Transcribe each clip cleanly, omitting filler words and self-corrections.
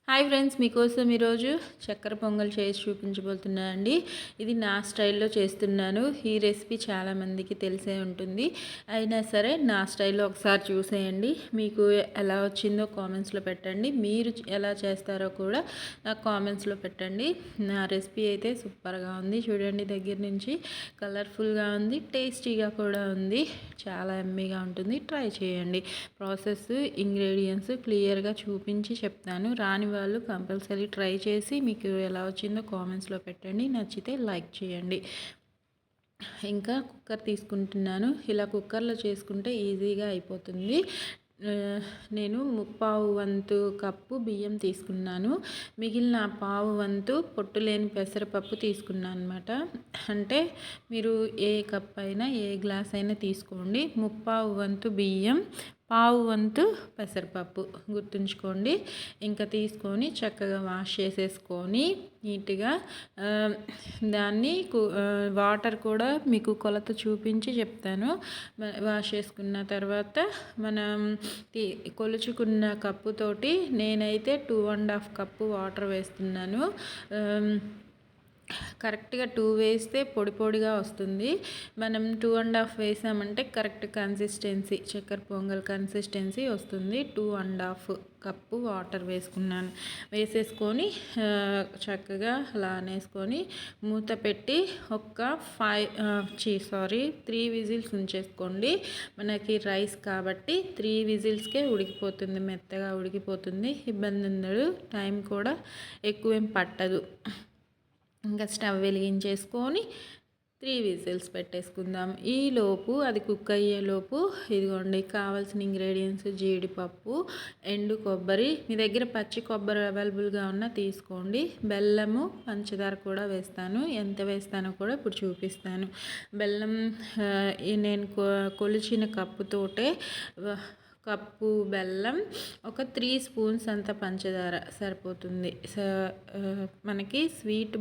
Hi friends, మీకోసం ఈరోజు చక్కెర పొంగల్ చేసి చూపించబోతున్నాను అండి. ఇది నా స్టైల్లో చేస్తున్నాను. ఈ రెసిపీ చాలామందికి తెలిసే ఉంటుంది. అయినా సరే నా స్టైల్లో ఒకసారి చూసేయండి. మీకు ఎలా వచ్చిందో కామెంట్స్లో పెట్టండి. మీరు ఎలా చేస్తారో కూడా నాకు కామెంట్స్లో పెట్టండి. నా రెసిపీ అయితే సూపర్గా ఉంది. చూడండి, దగ్గర నుంచి కలర్ఫుల్గా ఉంది, టేస్టీగా కూడా ఉంది. చాలా ఎమ్మీగా ఉంటుంది. ట్రై చేయండి. ప్రాసెస్, ఇంగ్రీడియంట్స్ క్లియర్గా చూపించి చెప్తాను. రాని వాళ్ళు కంపల్సరీ ట్రై చేసి మీకు ఎలా వచ్చిందో కామెంట్స్లో పెట్టండి. నచ్చితే లైక్ చేయండి. ఇంకా కుక్కర్ తీసుకుంటున్నాను. ఇలా కుక్కర్లో చేసుకుంటే ఈజీగా అయిపోతుంది. నేను 1/4 వంతు కప్పు బియ్యం తీసుకున్నాను. మిగిలిన పావు వంతు పొట్టు లేని పెసరపప్పు తీసుకున్నాను అనమాట. అంటే మీరు ఏ కప్ అయినా ఏ గ్లాస్ అయినా తీసుకోండి. 1/4 వంతు బియ్యం, పావు వంతు పెసరపప్పు గుర్తుంచుకోండి. ఇంకా తీసుకొని చక్కగా వాష్ చేసేసుకొని నీట్గా దాన్ని వాటర్ కూడా మీకు కొలత చూపించి చెప్తాను. వాష్ చేసుకున్న తర్వాత మనం కొలుచుకున్న కప్పుతోటి నేనైతే 2.5 కప్పు వాటర్ వేస్తున్నాను. కరెక్ట్గా 2 వేస్తే పొడి పొడిగా వస్తుంది. మనం 2.5 వేసామంటే కరెక్ట్ కన్సిస్టెన్సీ, చక్కెర పొంగల్ కన్సిస్టెన్సీ వస్తుంది. 2.5 కప్పు వాటర్ వేసేసుకొని చక్కగా అలా అనేసుకొని మూత పెట్టి ఒక 3 విజిల్స్ ఉంచేసుకోండి. మనకి రైస్ కాబట్టి 3 విజిల్స్కే ఉడికిపోతుంది, మెత్తగా ఉడికిపోతుంది. ఇబ్బంది ఉండదు, టైం కూడా ఎక్కువేం పట్టదు. ఇంకా స్టవ్ వెలిగించేసుకొని 3 విజిల్స్ పెట్టేసుకుందాం. ఈలోపు అది కుక్ అయ్యేలోపు ఇదిగోండి కావాల్సిన ఇంగ్రీడియంట్స్: జీడిపప్పు, ఎండు కొబ్బరి, మీ దగ్గర పచ్చి కొబ్బరి అవైలబుల్గా ఉన్న తీసుకోండి. బెల్లము, పంచదార కూడా వేస్తాను. ఎంత వేస్తానో కూడా ఇప్పుడు చూపిస్తాను. బెల్లం నేను కొలిచిన కప్పుతోటే కప్పు బెల్లం, ఒక 3 స్పూన్స్ అంత పంచదార సరిపోతుంది. మనకి స్వీట్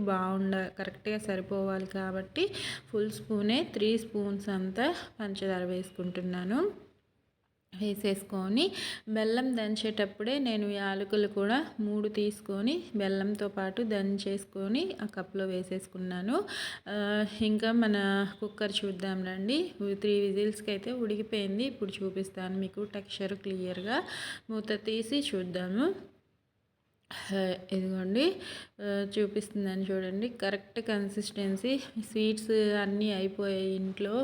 కరెక్ట్గా సరిపోవాలి కాబట్టి ఫుల్ స్పూనే 3 స్పూన్స్ అంత పంచదార వేసుకుంటున్నాను. వేసేసుకొని బెల్లం దంచేటప్పుడే నేను యాలకులు కూడా 3 తీసుకొని బెల్లంతో పాటు దంచేసుకొని ఆ కప్లో వేసేసుకున్నాను. ఇంకా మన కుక్కర్ చూద్దాం రండి. 3 విజిల్స్కి అయితే ఉడికిపోయింది. ఇప్పుడు చూపిస్తాను మీకు టెక్స్చర్ క్లియర్గా. మూత తీసి చూద్దాము. ఇదిగోండి చూపిస్తుందని చూడండి. Correct consistency. స్వీట్స్ అన్నీ అయిపోయాయి ఇంట్లో.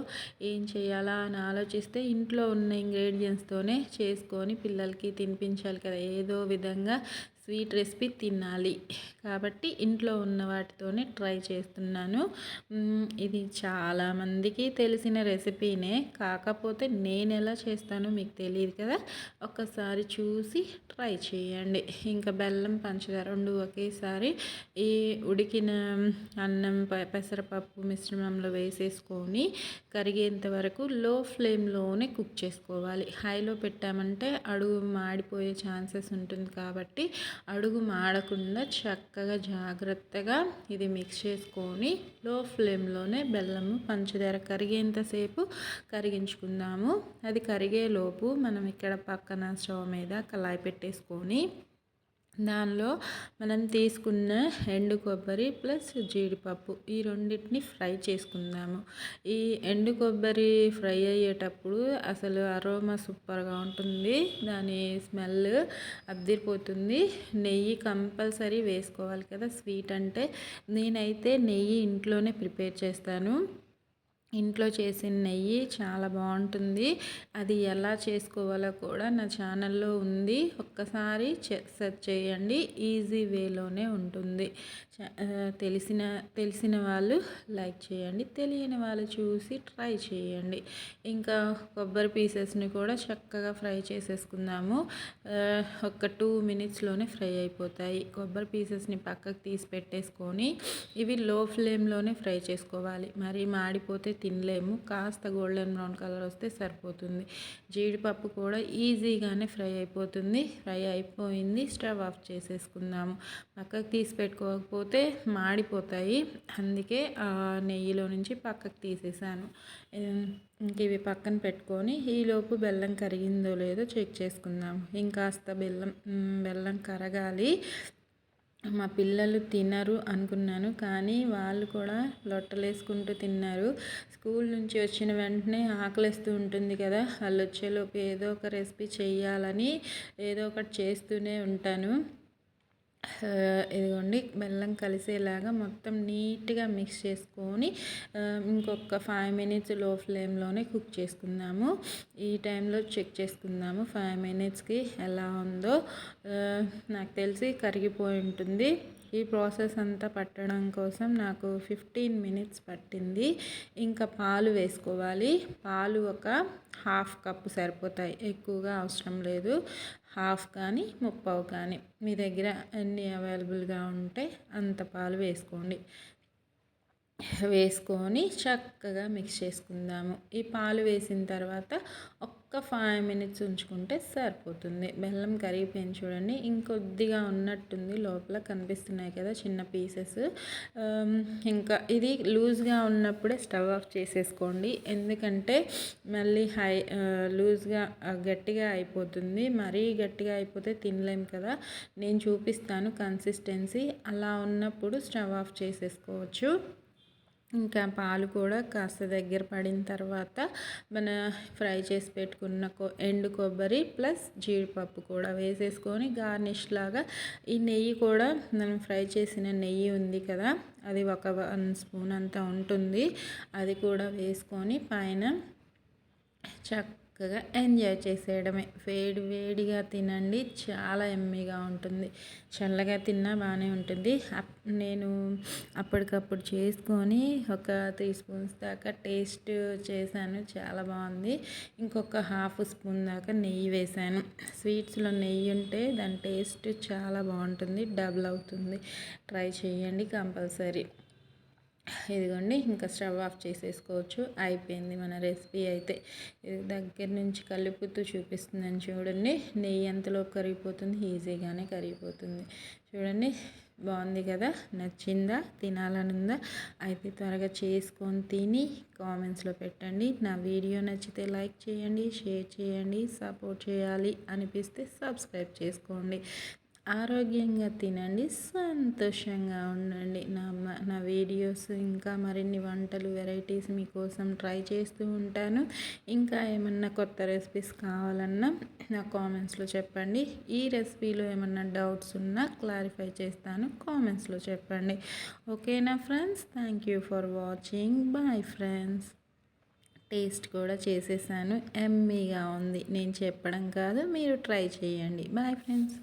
ఏం చేయాలా అని ఆలోచిస్తే ఇంట్లో ఉన్న ఇంగ్రీడియంట్స్తోనే చేసుకొని పిల్లలకి తినిపించాలి కదా. ఏదో విధంగా స్వీట్ రెసిపీ తినాలి కాబట్టి ఇంట్లో ఉన్న వాటితోనే ట్రై చేస్తున్నాను. ఇది చాలామందికి తెలిసిన రెసిపీనే, కాకపోతే నేను ఎలా చేస్తానో మీకు తెలియదు కదా. ఒక్కసారి చూసి ట్రై చేయండి. ఇంకా బెల్లం, పంచదార 2 ఒకేసారి ఈ ఉడికిన అన్నం, పెసరపప్పు మిశ్రమంలో వేసేసుకొని కరిగేంత వరకు లో ఫ్లేమ్లోనే కుక్ చేసుకోవాలి. హైలో పెట్టామంటే అడుగు మాడిపోయే ఛాన్సెస్ ఉంటుంది కాబట్టి అడుగు మాడకుండా చక్కగా జాగ్రత్తగా ఇది మిక్స్ చేసుకొని లో ఫ్లేమ్లోనే బెల్లము, పంచదార కరిగేంతసేపు కరిగించుకుందాము. అది కరిగేలోపు మనం ఇక్కడ పక్కన స్టవ్ మీద కళాయి పెట్టేసుకొని దానిలో మనం తీసుకున్న ఎండు కొబ్బరి ప్లస్ జీడిపప్పు ఈ రెండింటిని ఫ్రై చేసుకుందాము. ఈ ఎండు కొబ్బరి ఫ్రై అయ్యేటప్పుడు అసలు అరోమా సూపర్గా ఉంటుంది. దాని స్మెల్ అద్దిరిపోతుంది. నెయ్యి కంపల్సరీ వేసుకోవాలి కదా స్వీట్ అంటే. నేనైతే నెయ్యి ఇంట్లోనే ప్రిపేర్ చేస్తాను. ఇంట్లో చేసిన నెయ్యి చాలా బాగుంటుంది. అది ఎలా చేసుకోవాలో కూడా నా ఛానల్లో ఉంది. ఒక్కసారి సెర్చ్ చేయండి. ఈజీ వేలోనే ఉంటుంది. తెలిసిన వాళ్ళు లైక్ చేయండి, తెలియని వాళ్ళు చూసి ట్రై చేయండి. ఇంకా కొబ్బరి పీసెస్ని కూడా చక్కగా ఫ్రై చేసేసుకుందాము. ఒక 2 మినిట్స్లోనే ఫ్రై అయిపోతాయి. కొబ్బరి పీసెస్ని పక్కకు తీసి పెట్టేసుకొని ఇవి లో ఫ్లేమ్లోనే ఫ్రై చేసుకోవాలి. మరి మాడిపోతే తినలేము. కాస్త గోల్డెన్ బ్రౌన్ కలర్ వస్తే సరిపోతుంది. జీడిపప్పు కూడా ఈజీగానే ఫ్రై అయిపోతుంది. ఫ్రై అయిపోయింది. స్టవ్ ఆఫ్ చేసేసుకుందాము. పక్కకు తీసి పెట్టుకోకపోతే మాడిపోతాయి. అందుకే నెయ్యిలో నుంచి పక్కకు తీసేసాను. ఇంక ఇవి పక్కన పెట్టుకొని ఈలోపు బెల్లం కరిగిందో లేదో చెక్ చేసుకుందాం. ఇంకాస్త బెల్లం కరగాలి. మా పిల్లలు తినరు అనుకున్నాను, కానీ వాళ్ళు కూడా లొట్టలేసుకుంటూ తిన్నారు. స్కూల్ నుంచి వచ్చిన వెంటనే ఆకలిస్తూ ఉంటుంది కదా, వాళ్ళు వచ్చేలోపు ఏదో ఒక రెసిపీ చేయాలని ఏదో ఒకటి చేస్తూనే ఉంటాను. ఇదిగోండి, బెల్లం కలిసేలాగా మొత్తం నీట్గా మిక్స్ చేసుకొని ఇంకొక 5 మినిట్స్ లో ఫ్లేమ్లోనే కుక్ చేసుకుందాము. ఈ టైంలో చెక్ చేసుకుందాము 5 మినిట్స్కి ఎలా ఉందో. నాకు తెలిసి కరిగిపోయి ఉంటుంది. ఈ ప్రాసెస్ అంతా పట్టడం కోసం నాకు 15 మినిట్స్ పట్టింది. ఇంకా పాలు వేసుకోవాలి. పాలు ఒక 1/2 కప్పు సరిపోతాయి, ఎక్కువగా అవసరం లేదు. 1/2 కానీ 1/4 కానీ మీ దగ్గర ఎన్ని అవైలబుల్గా ఉంటే అంత పాలు వేసుకోండి. వేసుకొని చక్కగా మిక్స్ చేసుకుందాము. ఈ పాలు వేసిన తర్వాత ఒక్క 5 మినిట్స్ ఉంచుకుంటే సరిపోతుంది. బెల్లం కరిగిపోయింది చూడండి. ఇంకొద్దిగా ఉన్నట్టుంది, లోపల కనిపిస్తున్నాయి కదా చిన్న పీసెస్. ఇంకా ఇది లూజ్గా ఉన్నప్పుడే స్టవ్ ఆఫ్ చేసేసుకోండి, ఎందుకంటే మళ్ళీ లూజ్గా గట్టిగా అయిపోతుంది. మరీ గట్టిగా అయిపోతే తినలేం కదా. నేను చూపిస్తాను కన్సిస్టెన్సీ. అలా ఉన్నప్పుడు స్టవ్ ఆఫ్ చేసేసుకోవచ్చు. ఇంకా పాలు కూడా కాస్త దగ్గర పడిన తర్వాత మన ఫ్రై చేసి పెట్టుకున్న ఎండు కొబ్బరి ప్లస్ జీడిపప్పు కూడా వేసేసుకొని గార్నిష్ లాగా ఈ నెయ్యి కూడా, మనం ఫ్రై చేసిన నెయ్యి ఉంది కదా, అది ఒక 1 స్పూన్ అంతా ఉంటుంది. అది కూడా వేసుకొని పైన చక్కగా ఎంజాయ్ చేసేయడమే. వేడిగా తినండి, చాలా ఎమ్మీగా ఉంటుంది. చల్లగా తిన్నా బాగానే ఉంటుంది. నేను అప్పటికప్పుడు చేసుకొని ఒక 3 స్పూన్స్ దాకా టేస్ట్ చేశాను, చాలా బాగుంది. ఇంకొక 1/2 స్పూన్ దాకా నెయ్యి వేశాను. స్వీట్స్లో నెయ్యి ఉంటే దాని టేస్ట్ చాలా బాగుంటుంది, డబుల్ అవుతుంది. ట్రై చేయండి కంపల్సరీ. ఇదిగోండి, ఇంకా స్టవ్ ఆఫ్ చేసేసుకోవచ్చు. అయిపోయింది మన రెసిపీ అయితే. దగ్గర నుంచి కలుపుతూ చూపిస్తుందని చూడండి. నెయ్యి ఎంతలో కరిగిపోతుంది, ఈజీగానే కరిగిపోతుంది. చూడండి, బాగుంది కదా. నచ్చిందా? తినాలనుందా? అయితే త్వరగా చేసుకొని తిని కామెంట్స్లో పెట్టండి. నా వీడియో నచ్చితే లైక్ చేయండి, షేర్ చేయండి. సపోర్ట్ చేయాలి అనిపిస్తే సబ్స్క్రైబ్ చేసుకోండి. ఆరోగ్యంగా తినండి, సంతోషంగా ఉండండి. నా వీడియోస్ ఇంకా మరిన్ని వంటలు వెరైటీస్ మీకోసం ట్రై చేస్తూ ఉంటాను. ఇంకా ఏమన్నా కొత్త రెసిపీస్ కావాలన్నా నా కామెంట్స్లో చెప్పండి. ఈ రెసిపీలో ఏమన్నా డౌట్స్ ఉన్నా క్లారిఫై చేస్తాను, కామెంట్స్లో చెప్పండి. ఓకేనా friends? Thank you for watching. Bye friends. Taste కూడా చేసేసాను, ఎమ్మీగా ఉంది. నేను చెప్పడం కాదు, మీరు ట్రై చేయండి. Bye friends.